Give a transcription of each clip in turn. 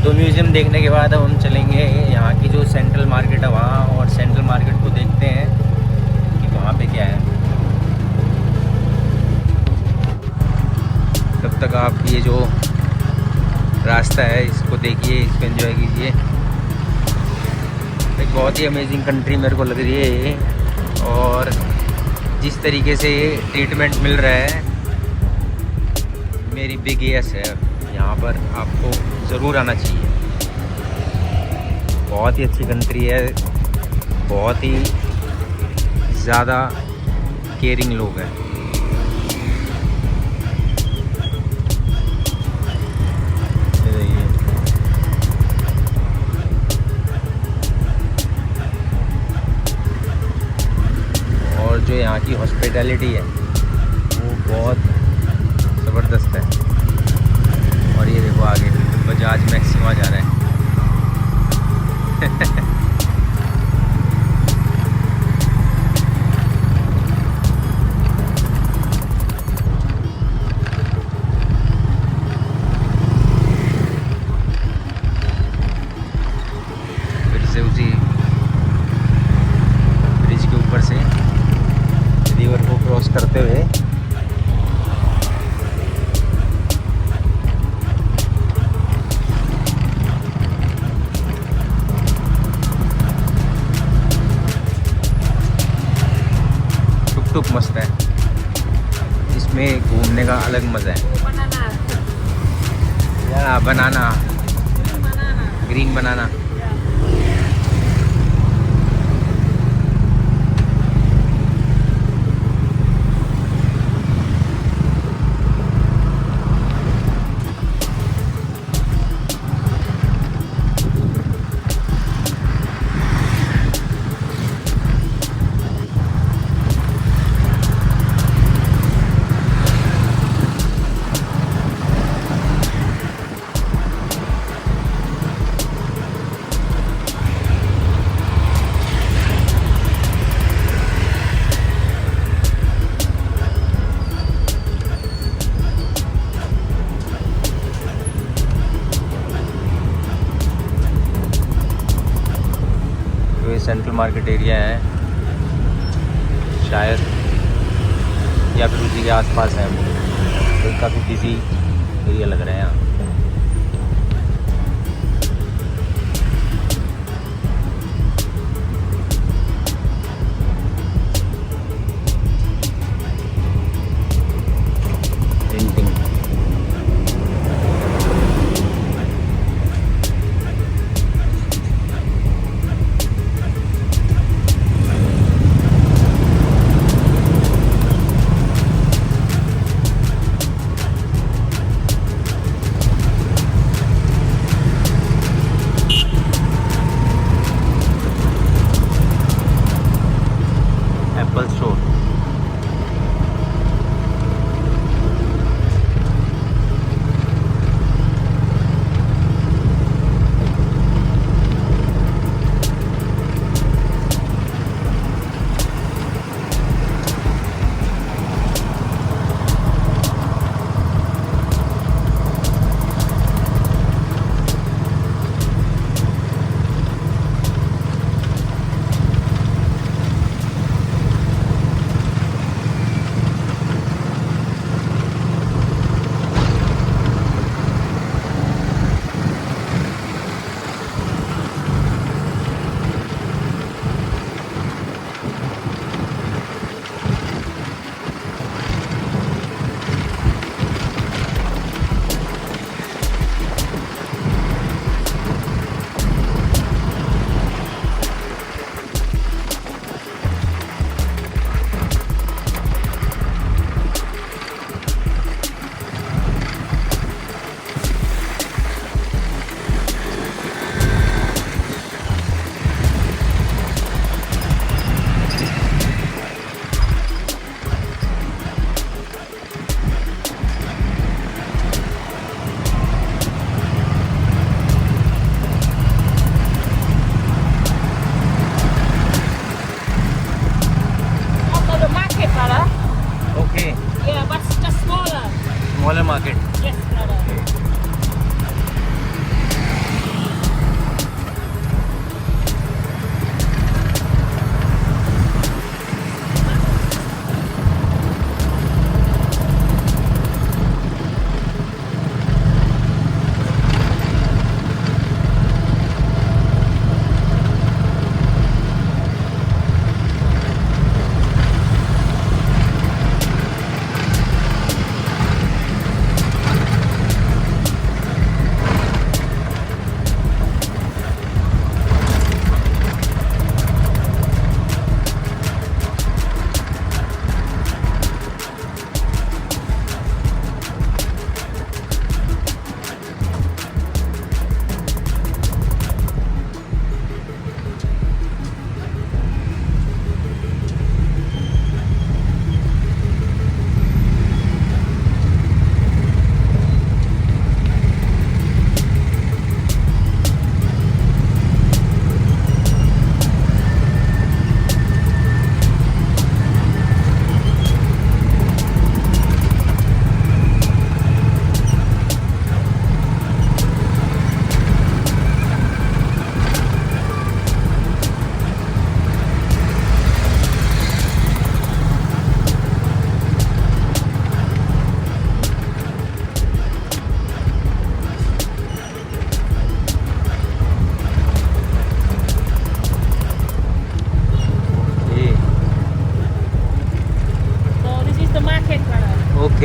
तो म्यूज़ियम देखने के बाद अब हम चलेंगे यहाँ की जो सेंट्रल मार्केट है वहाँ, और सेंट्रल मार्केट को देखते हैं कि वहाँ पे क्या है। तब तक आप ये जो रास्ता है इसको देखिए, इसको एंजॉय कीजिए। एक बहुत ही अमेजिंग कंट्री मेरे को लग रही है ये, और जिस तरीके से ट्रीटमेंट मिल रहा है, मेरी बिग यस है। यहाँ पर आपको ज़रूर आना चाहिए। बहुत ही अच्छी कंट्री है, बहुत ही ज़्यादा केयरिंग लोग हैं। और जो यहाँ की हॉस्पिटैलिटी है वो बहुत ज़बरदस्त है। और ये देखो आगे बजाज मैक्सिमा जा रहा है। फिर से उसी ब्रिज के ऊपर से रिवर को क्रॉस करते हुए टुक मस्त है। इसमें घूमने का अलग मज़ा है। या बनाना, ग्रीन बनाना। सेंट्रल मार्केट एरिया है शायद, या फिर उसी के आसपास है। तो काफ़ी बिजी एरिया लग रहा है यहाँ। smaller market. Yes, brother.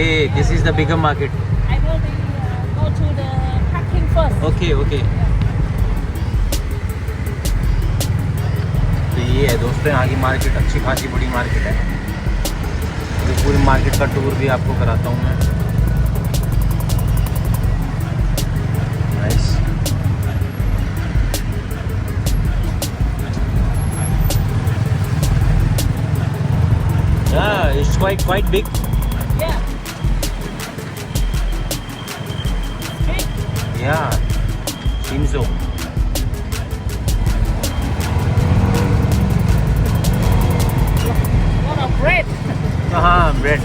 Okay, this is the bigger market. I will go to the packing first. Okay, okay. तो ये है दोस्तों यहाँ की मार्केट, अच्छी खासी बड़ी मार्केट है। तो पूरी मार्केट का टूर भी आपको कराता हूँ मैं। Nice. Yeah, it's quite big. Yeah. Big. Yeah, seems so. Lot of bread. Bread.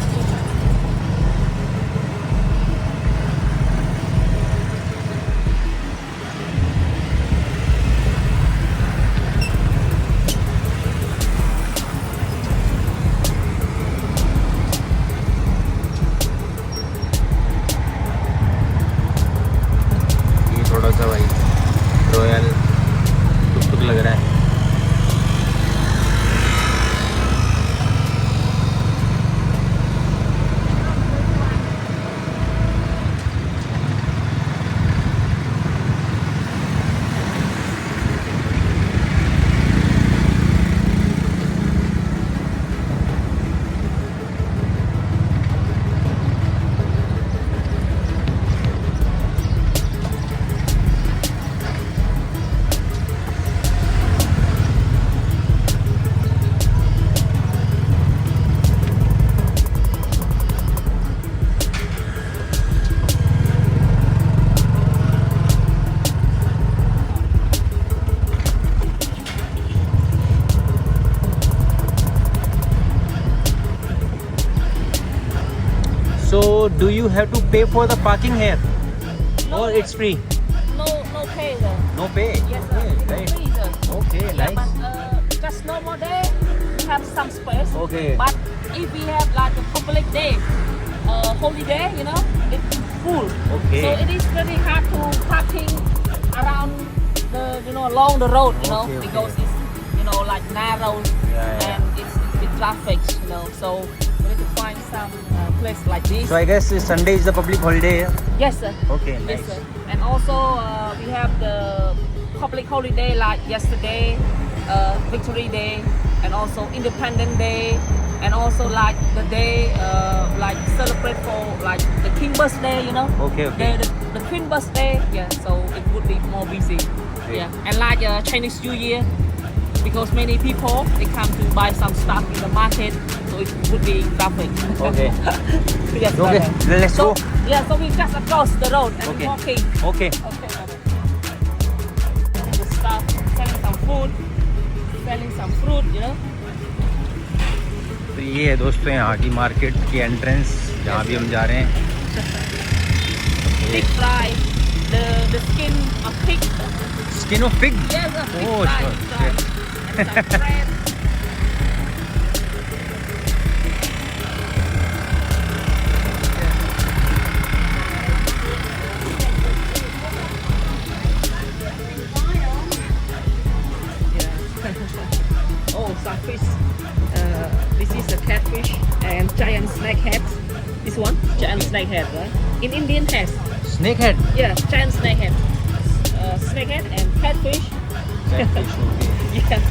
ये थोड़ा सा भाई रॉयल टुक लग रहा है। So, do you have to pay for the parking here, No, or it's free? No pay there. No pay. Yes, sir. Okay, It's right. free, sir. Okay, Yeah, nice. but just normal day, we have some space. Okay. But if we have like a public day, holiday, you know, it's full. Okay. So it is very hard to parking around the, along the road, Okay, okay. because it's, like narrow Yeah. and it's with traffic, So we need to find some place like this. So I guess Sunday is the public holiday here. Yes, sir. Okay, Yes, nice. sir. And also we have the public holiday like yesterday, Victory Day, and also Independence Day, and also like the day like celebrate for like the King birthday, Okay, okay. The Queen birthday. Yeah, so it would be more busy. Okay. Yeah, and like Chinese New Year, because many people they come to buy some stuff in the market, so it would be traffic. Okay. Yes, Okay, brother. let's So, go. yeah, so we just across the road and Okay. walking. Okay. Okay, brother. The stuff, selling some food, selling some fruit, तो ये है दोस्तों यहाँ की market की entrance, जहाँ भी हम जा रहे हैं। Pig fry, the skin of pig. Skin of pig. Yes, a pig Oh, fry. sure, fry. And some bread. Yeah. Oh, some fish. This is a catfish and giant snakehead. This one, giant snakehead, right? In Indian has. Snakehead. Yeah, giant snakehead. Snakehead and catfish. Catfish, okay. Yeah.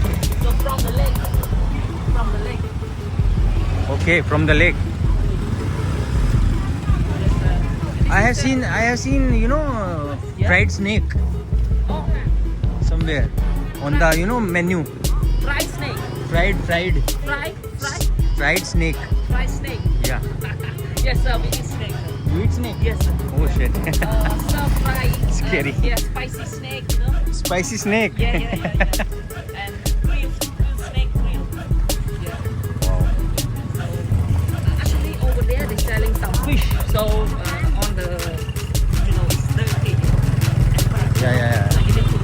So from the lake. From the lake. Okay, from the lake. Yes, I have seen, Yeah. fried snake Oh, somewhere on the, menu. fried snake. Fried Fried snake. snake. Yeah. Yes, sir, we eat snake. You eat snake? Yes, sir. Oh shit. Stir fry. Scary. Yeah, spicy snake, Spicy snake. Yeah. And grilled snake grill. Yeah. Wow. Actually, over there they're selling some fish. So on the, it's dirty. Yeah. So you need to,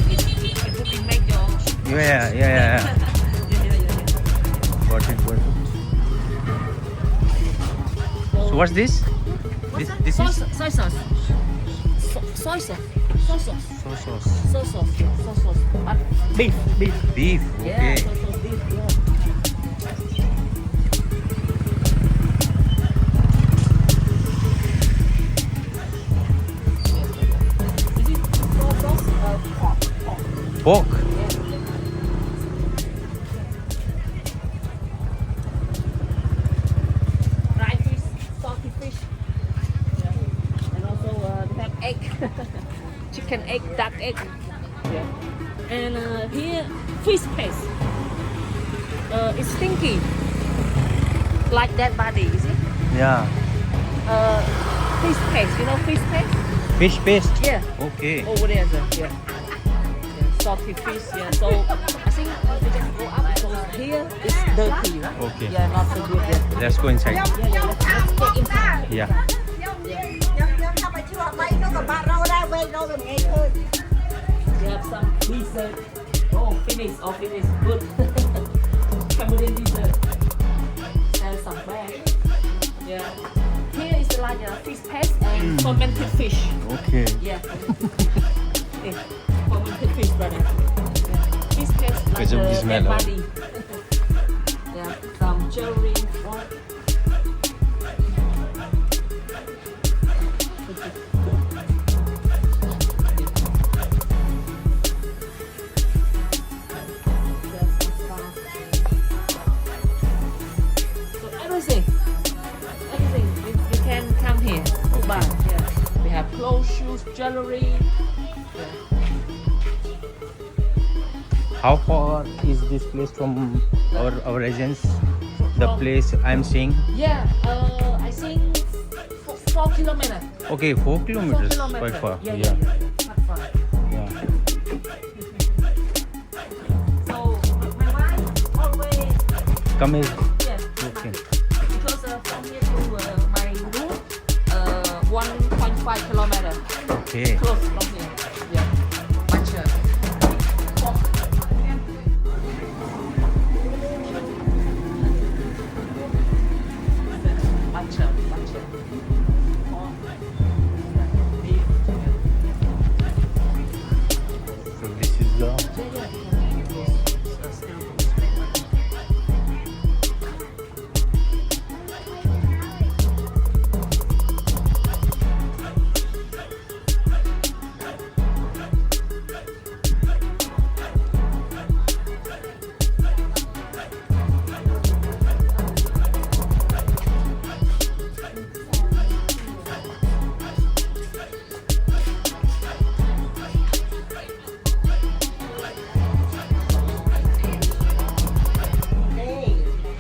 because it would be make your. Yeah. Yeah. Got it. So what's this? This soy, is soy sauce. Soy sauce. Soy sauce. soy sauce. Soy sauce. Soy sauce. Beef. Beef. Yeah, Okay. soy sauce beef. Yeah. pork. Fried fish, salty fish. Yeah. And also they have egg, chicken egg, duck egg. Yeah. And here fish paste. It's stinky, like that body, you see? Yeah. Fish paste, you know fish paste? Fish paste. Yeah. Okay. Over there, sir. Yeah. Yeah. Salty fish. Yeah. So I think we just go up because here is dirty, right? Okay. Yeah, not so good. Yeah. Let's go inside. Yeah, yeah. Let's go inside. Yeah. Nhắm thăm phải chưa mấy nó còn bạn rau ra quay đâu rồi nghe thôi. We have some dessert. Oh, finish. Oh, finish. Good. Cameroon dessert. And some bread. Yeah. Here is like a fish paste and fermented fish. Okay. Yeah. Yeah. Fermented fish, brother. Yeah. Fish paste like Because of the smell, oh. body. Yeah. Some cherry. What? Everything you can come here to buy. Yeah. We have clothes, shoes, jewelry. Yeah. How far is this place from our residence? The From- place I'm staying. Yeah, I think 4 kilometers. Okay, 4 4 kilometers. kilometers. Quite far. Yeah, yeah, yeah. Not far. Yeah. So my wife always, Come here. yeah, Okay. because from here to my room, 1.5 kilometers. Okay. Close from here. Yeah. Much. So this is the.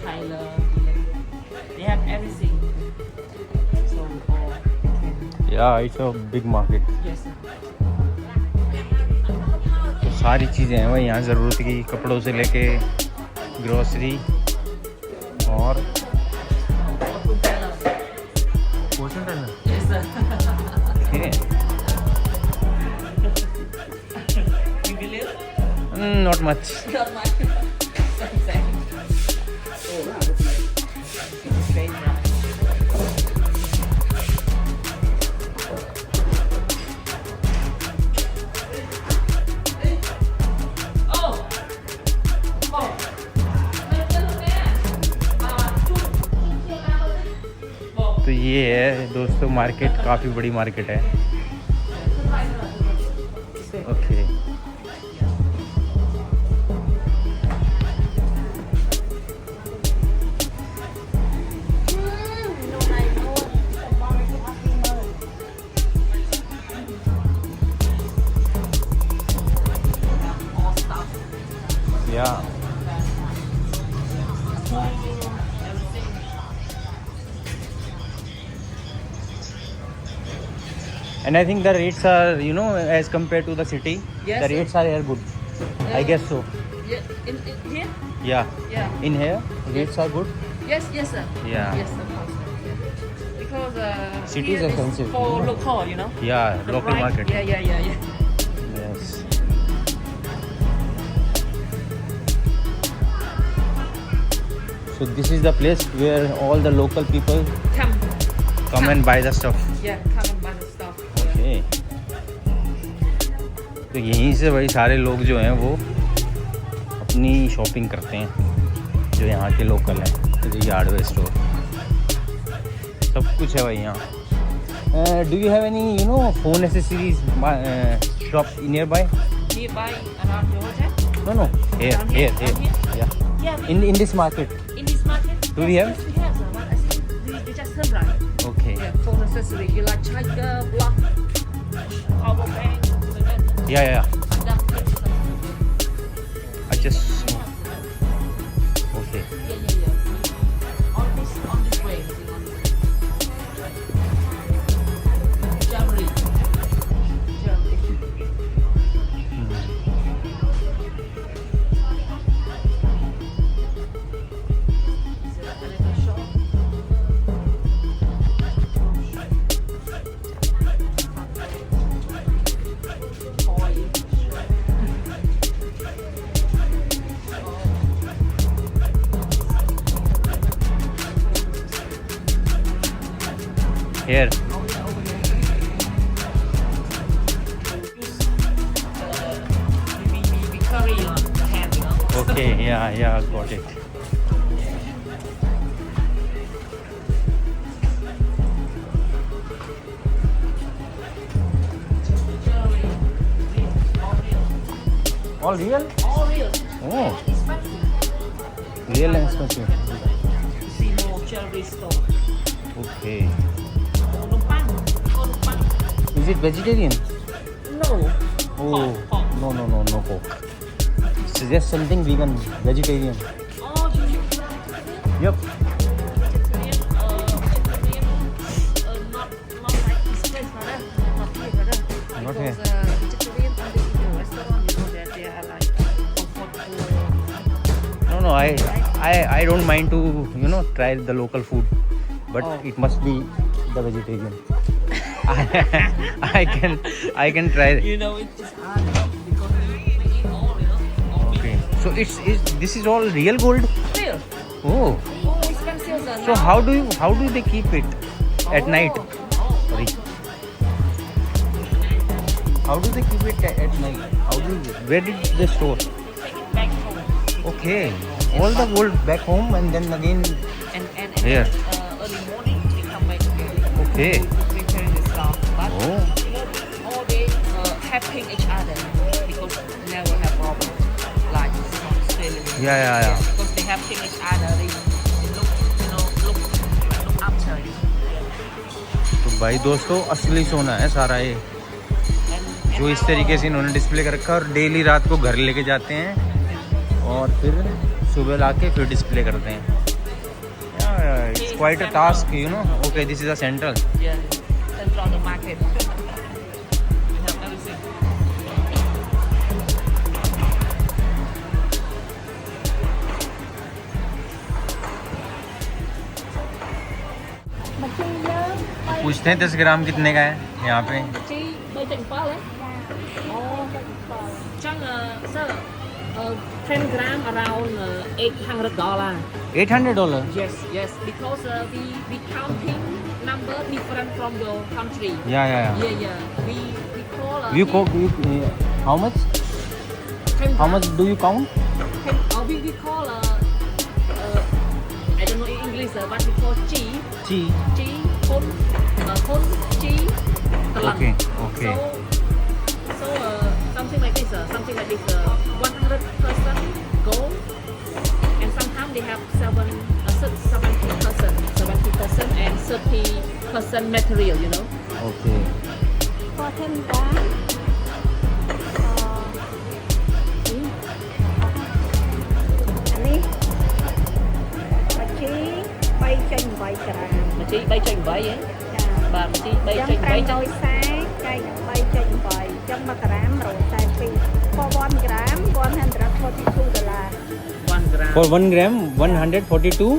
Tyler, they have everything. So, Yeah, it's a big market. yes. तो सारी चीज़ें हैं वही यहाँ ज़रूरत की, कपड़ों से लेके ग्रोसरी और portion tunnel. Yes, sir. You believe? Not much. Not much. Same. Oh, it's very nice. Oh. Oh. तो ये है दोस्तों मार्केट, काफ़ी बड़ी मार्केट है। ओके। या and I think the rates are, you know, as compared to the city, Yes, the sir. rates are here good. I guess so. Yeah, in here? Yeah. Yeah. In here, rates are good. Yes, yes, sir. Yeah. Yes, of course. Yeah. Because City is here expensive, for you know. local, you know. Yeah, The local right- market. Yeah, yeah, yeah, yeah. Yes. So this is the place where all the local people Come and buy the stuff. Yeah, come and buy the stuff. Okay. तो यहीं से भाई सारे लोग जो हैं वो अपनी शॉपिंग करते हैं, जो यहाँ के लोकल हैं। तो ये हार्डवेयर स्टोर, सब कुछ है भाई यहाँ। Do you have any, you know, phone accessories shop nearby? nearby around your hotel? No. Here. Down here? Yeah. Yeah. In this market. In this market? Do we have? Yes, we have, sir. But I think we just turned right. Okay. Yeah, for accessory. You like charger, block, power bank, like that. Yeah. And that things like I just. Okay. yeah. On this way. Jamboree. Is it a little shop? Oil. Here. We carry on the hand, you know. Okay. Yeah. Got it. All real? All real. Oh, Expensive. real and expensive. See more jewelry store. Okay. Oh, numpang. Oh, numpang. Is it vegetarian? No. Oh, Pork. no pork. Suggest something vegan, vegetarian. Oh, you vegetarian? Yep. Vegetarian, not like this place, brother. Not here, brother. Not Because here. vegetarian only in the restaurant, you know that they are like comfort food. No, I don't mind to try the local food, but Oh. it must be the vegetarian. I can try. You know, it's just hard because we eat all, you know. All Okay. So this is all real gold. real. Oh. Oh, expensive. Sir. So Now- how do they keep it at night? Oh. Sorry. How do they keep it at night? Where did they store? We take it back home. Okay. All the gold back home and then again. And Here. early morning we come back again. Okay. To prepare the stuff. But Oh. you know, all day helping each other because never have problem like stealing. Yeah. Because they helping each other. They look after you. तो भाई दोस्तों असली सोना है सारा ये And जो इस तरीके से इन्होंने डिस्प्ले कर रखा है और डेली रात को घर लेके जाते हैं और फिर सुबह लाके फिर डिस्प्ले करते हैं. It's quite a task, Okay, this is a central. yeah, central the market. We have everything. पूछते हैं 10 ग्राम कितने का है यहाँ पे. Chị bây trình bao đấy? Chắc sir, 10 gram around $800. $800. Yes, because we counting number different from your country. Yeah. Yeah. We call. How much? 10 How much do you count? we call. I don't know in English, but we call chi. Chi. Khôn chi. Talang. Okay. So something like this. 100% gold, and sometimes they have 70% and 30% material. You know. Okay. Có thêm cá. Anh đi. Mà chí bay chanh bay trà. Mà chi bay chanh bay ấy. Bà mà chi bay Chấm chanh bay trang đôi sáng, cây bay chanh bay, chấm bạc gram rồi sai phi. For 1 gram, $142. 1 gram. For 1 gram, $142.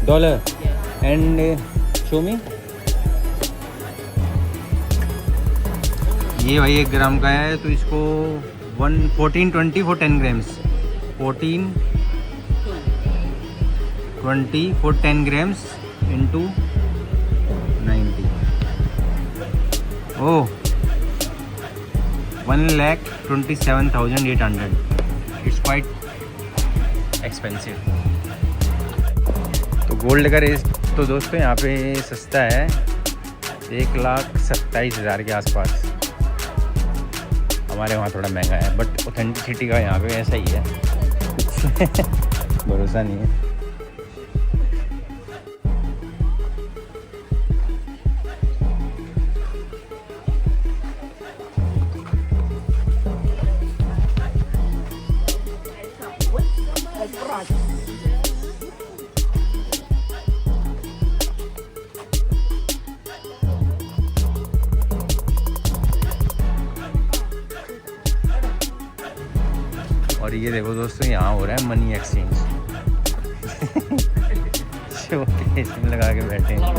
$1. Yeah. Yeah. And show me. ये भाई 1 ग्राम का है तो इसको 1420 for 10 grams. 1420 for 10 grams into 90. Oh, 1,27,800. It's quite expensive. तो gold का rate तो दोस्तों यहाँ पे सस्ता है, 1,27,000 के आसपास. हमारे वहाँ थोड़ा महंगा है, बट ऑथेंटिसिटी का यहाँ पे ऐसा ही है, भरोसा नहीं है। और ये देखो दोस्तों, यहाँ हो रहा है मनी एक्सचेंज। इसमें लगा के बैठे हैं, lot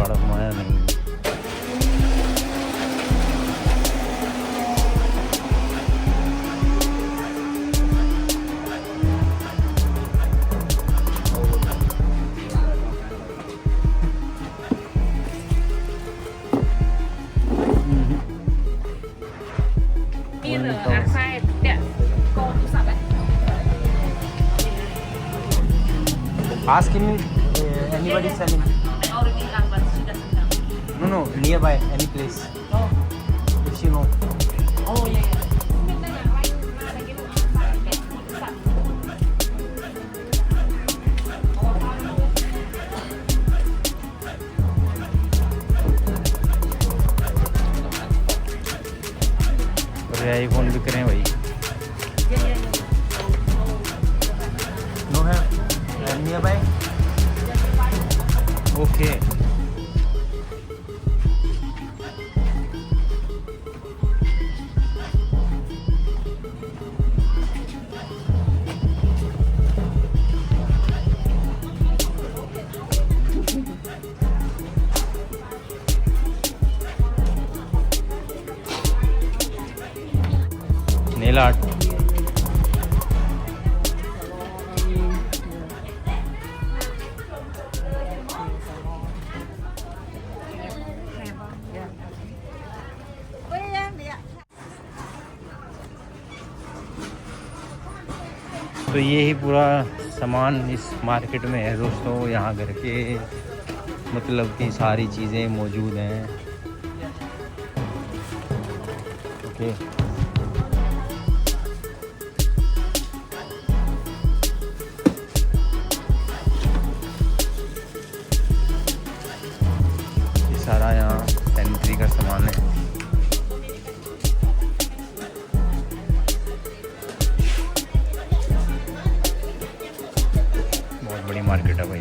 of money. Ask him anybody selling. I already asked, but she doesn't know. No, nearby any place. Oh, If you know. oh yeah. और आईफोन बिक रहे हैं भाई। No है nearby. Okay. Nail art. तो ये ही पूरा सामान इस मार्केट में है दोस्तों। यहाँ घर के मतलब कि सारी चीज़ें मौजूद हैं। ओके, ये सारा यहाँ सैनिटरी का सामान है। बहुत बड़ी मार्केट है भाई।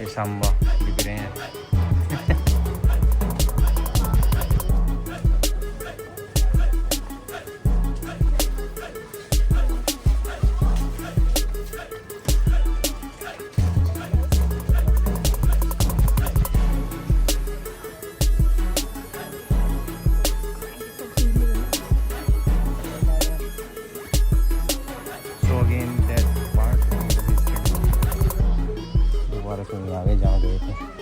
ये सांबा बिक रहे हैं। दोबारा से आगे जहाँ गए थे।